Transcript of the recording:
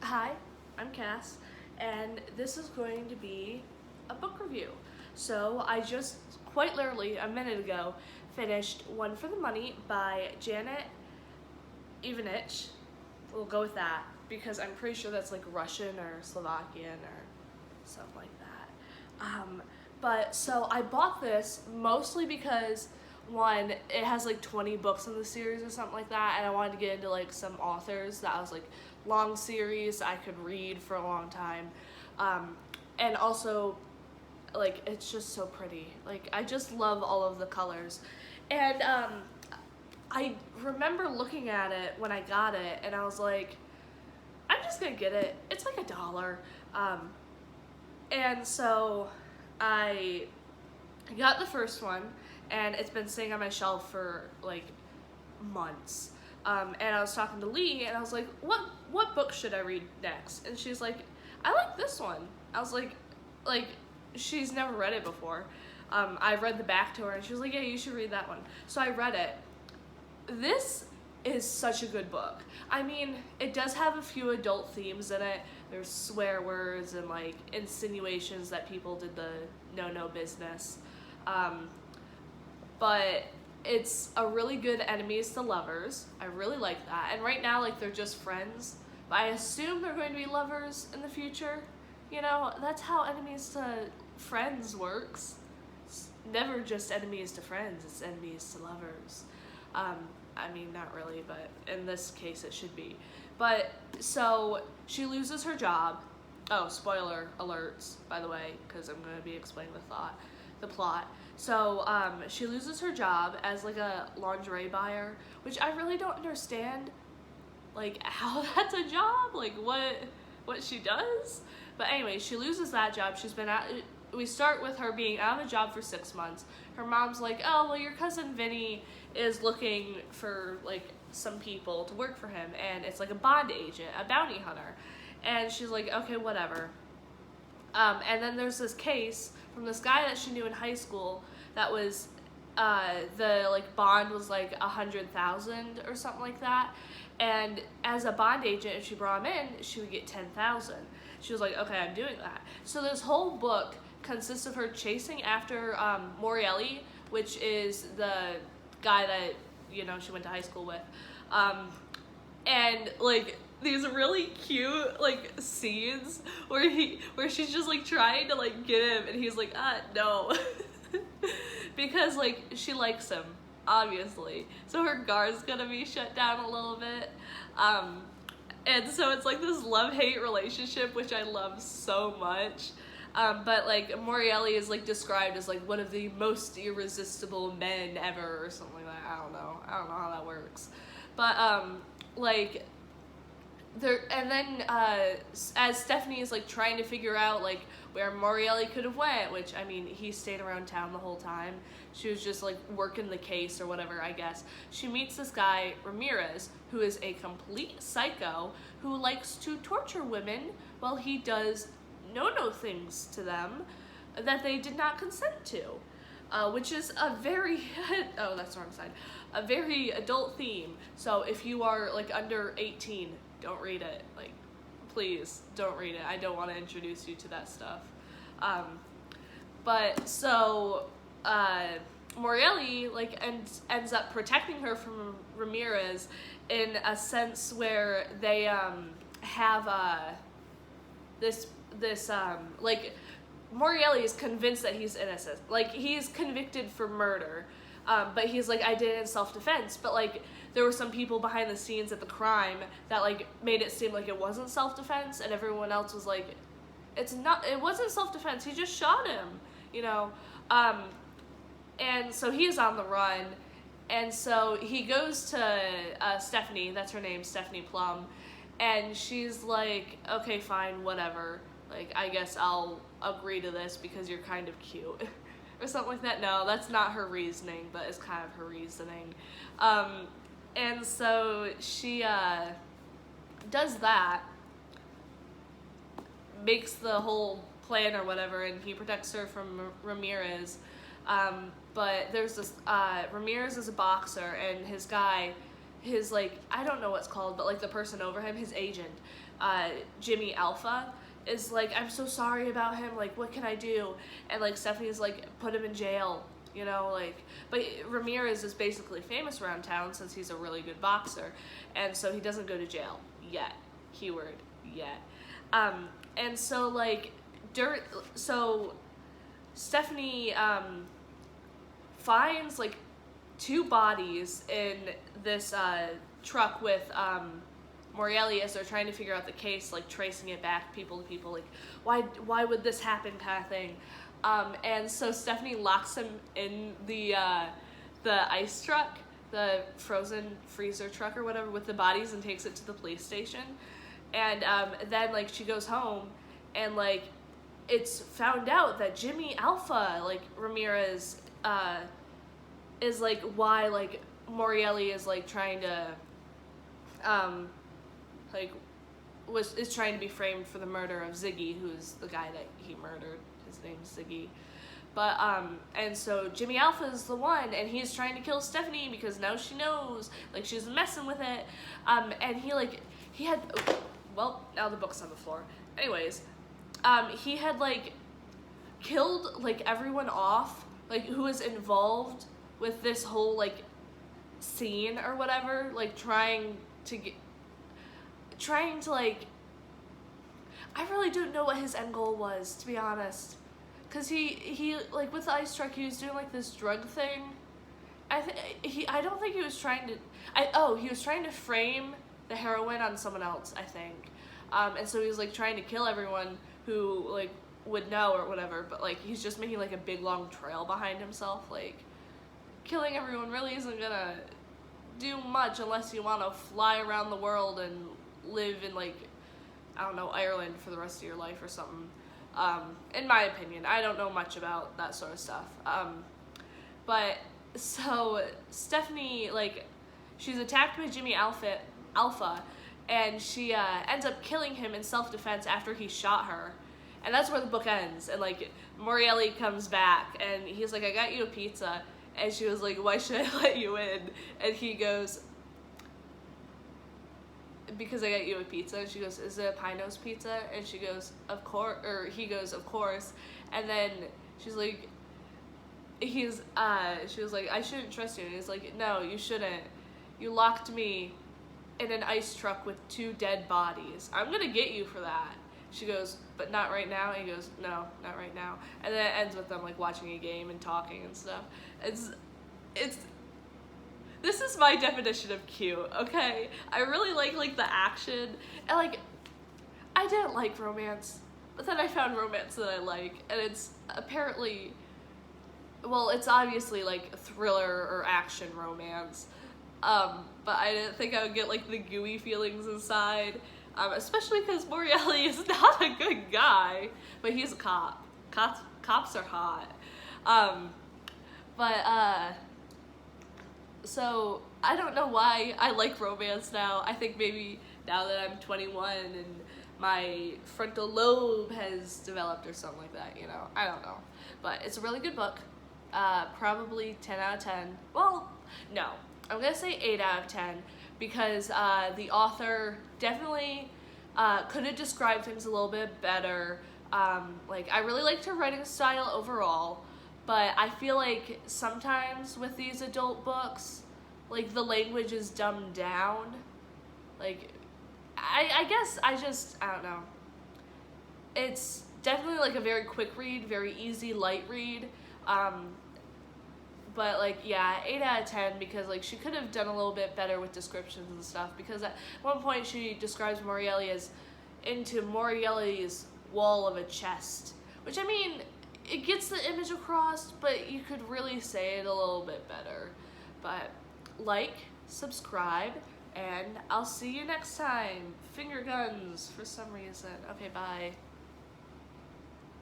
Hi, I'm Cass, and this is going to be a book review. So, I just quite literally a minute ago finished One for the Money by Janet Ivanich. We'll go with that because I'm pretty sure that's like Russian or Slovakian or something like that. But so I bought this mostly because one, it has like 20 books in the series or something like that, and I wanted to get into like some authors that was like long series I could read for a long time. And also, like, it's just so pretty. Like, I just love all of the colors. And I remember looking at it when I got it, and I was like, I'm just gonna get it. It's like $1. And so I got the first one, and it's been sitting on my shelf for like months. And I was talking to Lee, and I was like, what book should I read next? And she's like, I like this one. I was like, she's never read it before. I read the back to her, and she was like, yeah, you should read that one. So I read it. This is such a good book. I mean, it does have a few adult themes in it. There's swear words and like insinuations that people did the no business. But it's a really good enemies to lovers. I really like that. And right now, like, they're just friends. But I assume they're going to be lovers in the future. You know, that's how enemies to friends works. It's never just enemies to friends, it's enemies to lovers. I mean, not really, but in this case it should be. But, so, she loses her job. Oh, spoiler alerts, by the way, because I'm going to be explaining the plot. So, she loses her job as, like, a lingerie buyer, which I really don't understand, like, how that's a job, like, what she does. But anyway, she loses that job. She's been we start with her being out of a job for 6 months. Her mom's like, oh, well, your cousin Vinny is looking for, like, some people to work for him, and it's, like, a bond agent, a bounty hunter. And she's like, okay, whatever. And then there's this case from this guy that she knew in high school that was, the, like, bond was, like, 100,000 or something like that. And as a bond agent, if she brought him in, she would get 10,000. She was like, okay, I'm doing that. So this whole book consists of her chasing after Morielli, which is the guy that, you know, she went to high school with. And, like, these really cute, like, scenes where she's just, like, trying to, like, get him, and he's like, no. Because, like, she likes him, obviously. So her guard's gonna be shut down a little bit. And so it's, like, this love-hate relationship, which I love so much. But, like, Morielli is, like, described as, like, one of the most irresistible men ever, or something like that. I don't know how that works. But, like, and then, as Stephanie is, like, trying to figure out, like, where Morielli could have went, which, I mean, he stayed around town the whole time. She was just, like, working the case or whatever, I guess. She meets this guy, Ramirez, who is a complete psycho who likes to torture women while he does no things to them that they did not consent to, which is a very, oh, that's the wrong side, a very adult theme. So if you are, like, under 18, don't read it. Like, please don't read it. I don't want to introduce you to that stuff. But so Morielli, like, ends up protecting her from Ramirez in a sense where they have this like, Morielli is convinced that he's innocent. Like, he's convicted for murder, but he's like, I did it in self-defense. But, like, there were some people behind the scenes at the crime that, like, made it seem like it wasn't self-defense, and everyone else was like, it wasn't self-defense, he just shot him, you know? And so he's on the run, and so he goes to Stephanie, that's her name, Stephanie Plum, and she's like, okay, fine, whatever. Like, I guess I'll agree to this because you're kind of cute. Or something like that. No, that's not her reasoning, but it's kind of her reasoning. And so she does that, makes the whole plan or whatever, and he protects her from Ramirez. But there's this, Ramirez is a boxer, and his guy, his like, I don't know what's called, but like the person over him, his agent, Jimmy Alpha, is like, I'm so sorry about him, like what can I do? And like Stephanie's like, put him in jail, you know, like, but Ramirez is basically famous around town since he's a really good boxer, and so he doesn't go to jail yet. Keyword yet. And so like so Stephanie finds like 2 bodies in this truck with Morelli as they're trying to figure out the case, like tracing it back people to people, like why would this happen kind of thing. And so Stephanie locks him in the ice truck, the frozen freezer truck or whatever, with the bodies, and takes it to the police station. And then like she goes home, and like it's found out that Jimmy Alpha, like Ramirez, is like why like Morelli is like trying to like is trying to be framed for the murder of Ziggy, who's the guy that he murdered. His name's Ziggy. But and so Jimmy Alpha is the one, and he's trying to kill Stephanie because now she knows, like she's messing with it. And he had well, now the book's on the floor. Anyways, he had like killed like everyone off, like who was involved with this whole like scene or whatever, like trying to like, I really don't know what his end goal was, to be honest, because he like with the ice truck he was doing like this drug thing. I don't think he was trying to he was trying to frame the heroin on someone else, I think. And so he was like trying to kill everyone who like would know or whatever, but like he's just making like a big long trail behind himself. Like killing everyone really isn't gonna do much unless you want to fly around the world and live in like, I don't know, Ireland for the rest of your life or something. In my opinion, I don't know much about that sort of stuff. But so Stephanie, like, she's attacked by Jimmy Alpha, and she ends up killing him in self-defense after he shot her. And that's where the book ends. And like Morelli comes back and he's like, I got you a pizza. And she was like, why should I let you in? And he goes, because I got you a pizza. And she goes, is it a Pino's pizza? And she goes, of course, or he goes, of course. And then she's like, she was like, I shouldn't trust you. And he's like, no, you shouldn't. You locked me in an ice truck with 2 dead bodies. I'm gonna get you for that. She goes, but not right now. And he goes, no, not right now. And then it ends with them like watching a game and talking and stuff. This is my definition of cute, okay? I really like the action, and like, I didn't like romance, but then I found romance that I like, and it's apparently, well, it's obviously like thriller or action romance, but I didn't think I would get like the gooey feelings inside, especially because Morelli is not a good guy, but he's a cop. Cops are hot. So I don't know why I like romance now. I think maybe now that I'm 21 and my frontal lobe has developed or something like that, you know. I don't know. But it's a really good book. Probably 10 out of 10. Well, no. I'm going to say 8 out of 10 because the author definitely could have described things a little bit better. Like, I really liked her writing style overall. But I feel like sometimes with these adult books, like the language is dumbed down. Like, I guess I don't know. It's definitely like a very quick read, very easy, light read. But like, yeah, 8 out of 10 because like she could have done a little bit better with descriptions and stuff, because at one point she describes Morelli as into Morelli's wall of a chest, which I mean, it gets the image across, but you could really say it a little bit better. But like, subscribe, and I'll see you next time. Finger guns for some reason. Okay, bye.